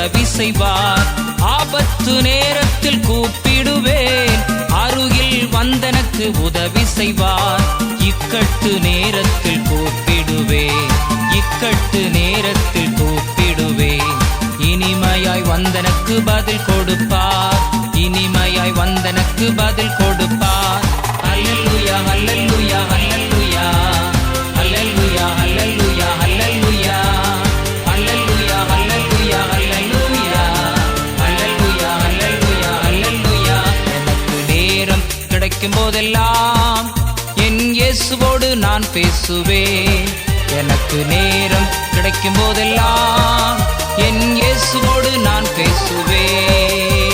உதவி செய்வார். ஆபத்து நேரத்தில் கூப்பிடுவேன், அருகில் வந்தனக்கு உதவி செய்வார். இக்கட்டு நேரத்தில் கூப்பிடுவேன், இக்கட்டு நேரத்தில் கூப்பிடுவேன். இனிமையாய் வந்தனக்கு பதில் கொடுப்பார், இனிமையாய் வந்தனக்கு பதில் கொடுப்பார். அல்லேலூயா அல்லேலூயா அல்லேலூயா அல்லேலூயா அல்லேலூயா அல்லேலூயா அல்லேலூயா அல்லேலூயா அல்லேலூயா அல்லேலூயா அல்லேலூயா அல்லேலூயா. எனக்கு நேரம் கிடைக்கும் போதெல்லாம் என் இயேசுவோடு நான் பேசுவேன். எனக்கு நேரம் கிடைக்கும் போதெல்லாம் என் இயேசுவோடு நான் பேசுவேன்.